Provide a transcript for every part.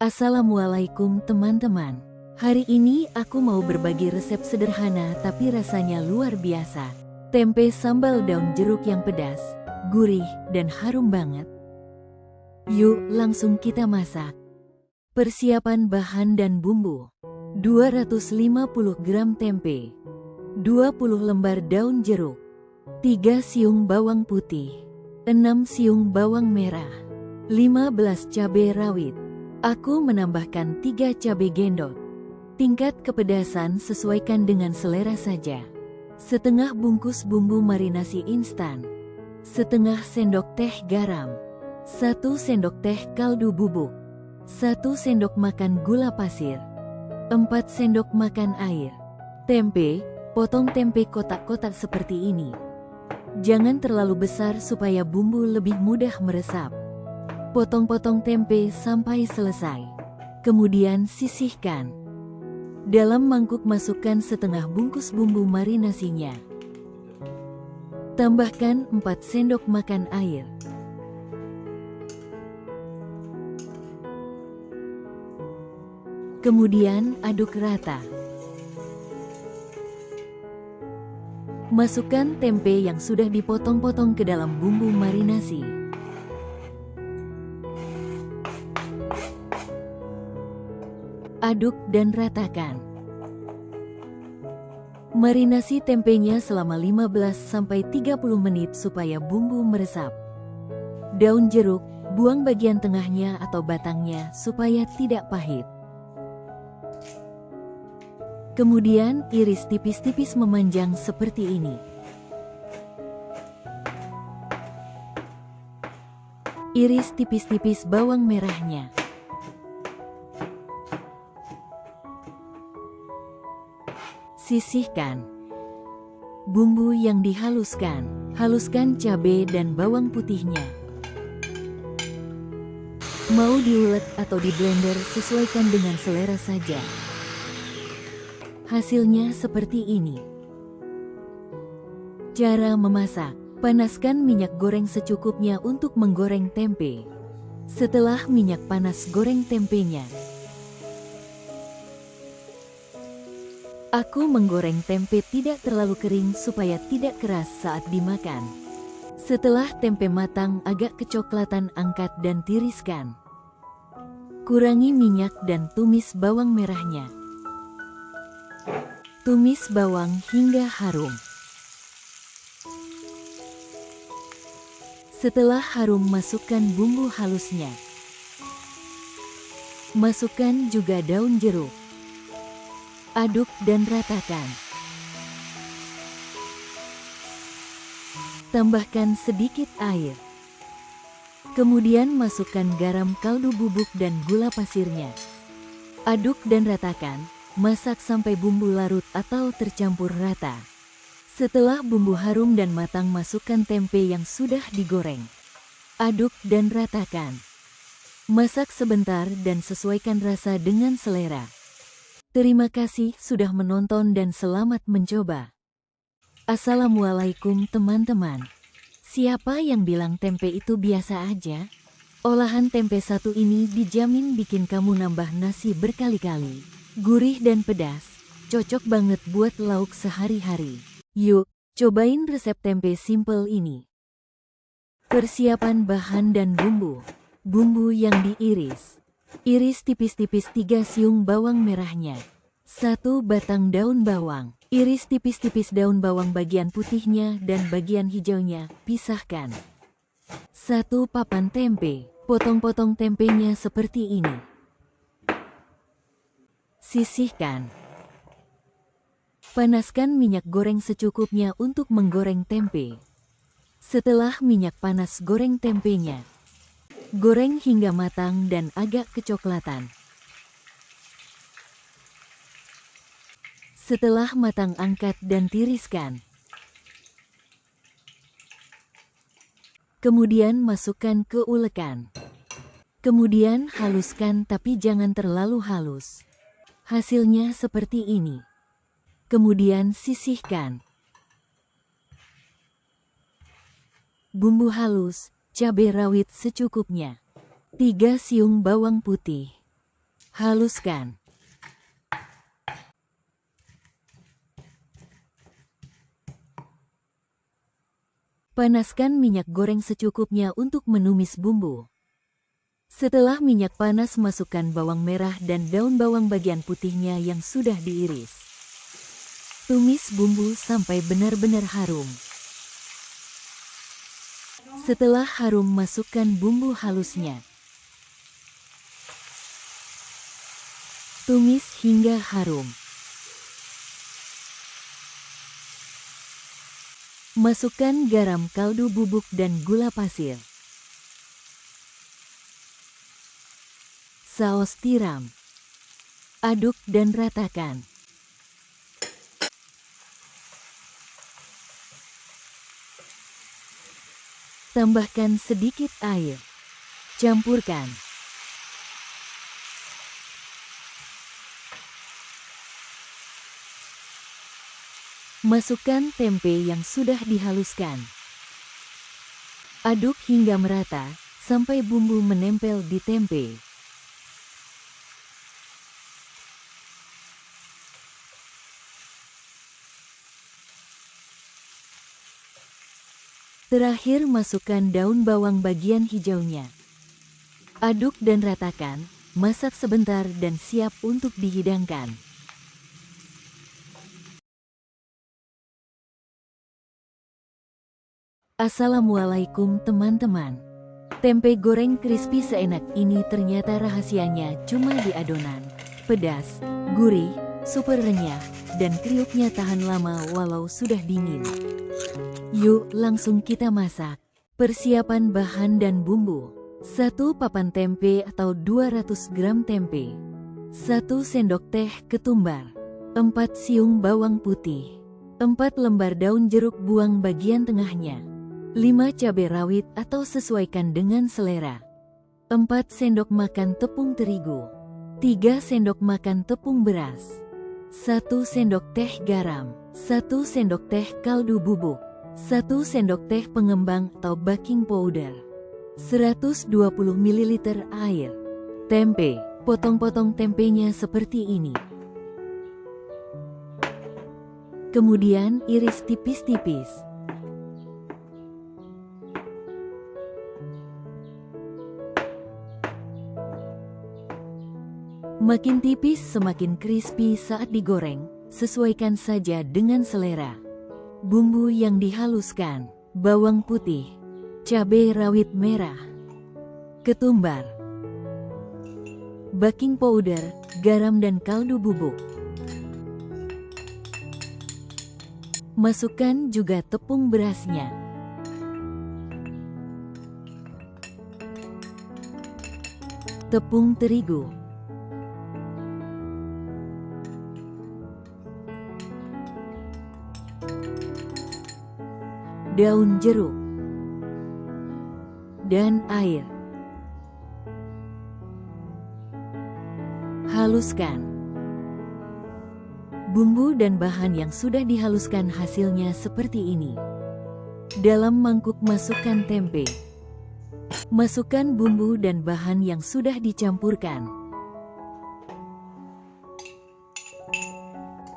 Assalamualaikum teman-teman. Hari ini aku mau berbagi resep sederhana tapi rasanya luar biasa. Tempe sambal daun jeruk yang pedas, gurih, dan harum banget. Yuk langsung kita masak. Persiapan bahan dan bumbu. 250 gram tempe, 20 lembar daun jeruk, 3 siung bawang putih, 6 siung bawang merah, 15 cabai rawit. Aku menambahkan 3 cabai gendot. Tingkat kepedasan sesuaikan dengan selera saja. Setengah bungkus bumbu marinasi instan. Setengah sendok teh garam. 1 sendok teh kaldu bubuk. 1 sendok makan gula pasir. 4 sendok makan air. Tempe, potong tempe kotak-kotak seperti ini. Jangan terlalu besar supaya bumbu lebih mudah meresap. Potong-potong tempe sampai selesai. Kemudian sisihkan. Dalam mangkuk masukkan setengah bungkus bumbu marinasinya. Tambahkan 4 sendok makan air. Kemudian aduk rata. Masukkan tempe yang sudah dipotong-potong ke dalam bumbu marinasi. Aduk dan ratakan. Marinasi tempenya selama 15-30 menit supaya bumbu meresap. Daun jeruk, buang bagian tengahnya atau batangnya supaya tidak pahit. Kemudian iris tipis-tipis memanjang seperti ini. Iris tipis-tipis bawang merahnya. Sisihkan. Bumbu yang dihaluskan. Haluskan cabai dan bawang putihnya. Mau diulek atau di blender sesuaikan dengan selera saja. Hasilnya seperti ini. Cara memasak. Panaskan minyak goreng secukupnya untuk menggoreng tempe. Setelah minyak panas, goreng tempenya. Aku menggoreng tempe tidak terlalu kering supaya tidak keras saat dimakan. Setelah tempe matang agak kecoklatan, angkat dan tiriskan. Kurangi minyak dan tumis bawang merahnya. Tumis bawang hingga harum. Setelah harum, masukkan bumbu halusnya. Masukkan juga daun jeruk. Aduk dan ratakan. Tambahkan sedikit air. Kemudian masukkan garam, kaldu bubuk dan gula pasirnya. Aduk dan ratakan. Masak sampai bumbu larut atau tercampur rata. Setelah bumbu harum dan matang, masukkan tempe yang sudah digoreng. Aduk dan ratakan. Masak sebentar dan sesuaikan rasa dengan selera. Terima kasih sudah menonton dan selamat mencoba. Assalamualaikum teman-teman. Siapa yang bilang tempe itu biasa aja? Olahan tempe satu ini dijamin bikin kamu nambah nasi berkali-kali. Gurih dan pedas, cocok banget buat lauk sehari-hari. Yuk, cobain resep tempe simple ini. Persiapan bahan dan bumbu. Bumbu yang diiris. Iris tipis-tipis 3 siung bawang merahnya. 1 batang daun bawang. Iris tipis-tipis daun bawang bagian putihnya dan bagian hijaunya, pisahkan. 1 papan tempe. Potong-potong tempenya seperti ini. Sisihkan. Panaskan minyak goreng secukupnya untuk menggoreng tempe. Setelah minyak panas, goreng tempenya. Goreng hingga matang dan agak kecoklatan. Setelah matang, angkat dan tiriskan. Kemudian masukkan ke ulekan. Kemudian haluskan tapi jangan terlalu halus. Hasilnya seperti ini. Kemudian sisihkan. Bumbu halus, cabai rawit secukupnya. 3 siung bawang putih. Haluskan. Panaskan minyak goreng secukupnya untuk menumis bumbu. Setelah minyak panas, masukkan bawang merah dan daun bawang bagian putihnya yang sudah diiris. Tumis bumbu sampai benar-benar harum. Setelah harum, masukkan bumbu halusnya. Tumis hingga harum. Masukkan garam, kaldu bubuk, dan gula pasir. Saus tiram. Aduk dan ratakan. Tambahkan sedikit air. Campurkan. Masukkan tempe yang sudah dihaluskan. Aduk hingga merata, sampai bumbu menempel di tempe. Terakhir, masukkan daun bawang bagian hijaunya. Aduk dan ratakan, masak sebentar dan siap untuk dihidangkan. Assalamualaikum teman-teman. Tempe goreng crispy seenak ini ternyata rahasianya cuma di adonan. Pedas, gurih, super renyah, dan kriuknya tahan lama walau sudah dingin. Yuk langsung kita masak. Persiapan bahan dan bumbu. 1 papan tempe atau 200 gram tempe. 1 sendok teh ketumbar. 4 siung bawang putih. 4 lembar daun jeruk, buang bagian tengahnya. 5 cabai rawit atau sesuaikan dengan selera. 4 sendok makan tepung terigu. 3 sendok makan tepung beras. 1 sendok teh garam. 1 sendok teh kaldu bubuk. 1 sendok teh pengembang atau baking powder. 120 ml air. Tempe. Potong-potong tempenya seperti ini. Kemudian iris tipis-tipis. Makin tipis semakin crispy saat digoreng, sesuaikan saja dengan selera. Bumbu yang dihaluskan, bawang putih, cabai rawit merah, ketumbar, baking powder, garam dan kaldu bubuk. Masukkan juga tepung berasnya. Tepung terigu. Daun jeruk, dan air. Haluskan. Bumbu dan bahan yang sudah dihaluskan hasilnya seperti ini. Dalam mangkuk masukkan tempe. Masukkan bumbu dan bahan yang sudah dicampurkan.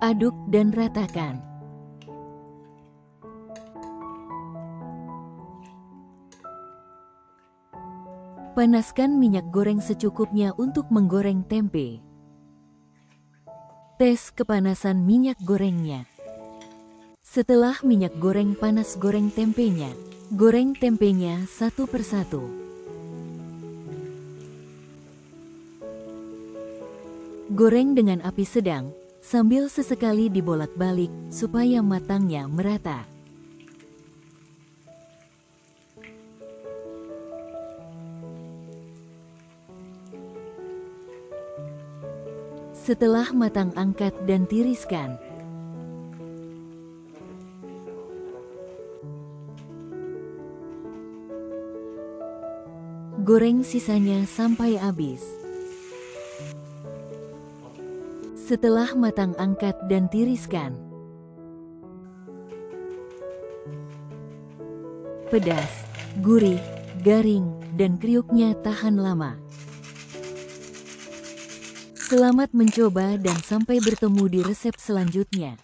Aduk dan ratakan. Panaskan minyak goreng secukupnya untuk menggoreng tempe. Tes kepanasan minyak gorengnya. Setelah minyak goreng panas, goreng tempenya. Goreng tempenya satu persatu. Goreng dengan api sedang, sambil sesekali dibolak-balik supaya matangnya merata. Setelah matang, angkat dan tiriskan. Goreng sisanya sampai habis. Setelah matang, angkat dan tiriskan. Pedas, gurih, garing, dan kriuknya tahan lama. Selamat mencoba dan sampai bertemu di resep selanjutnya.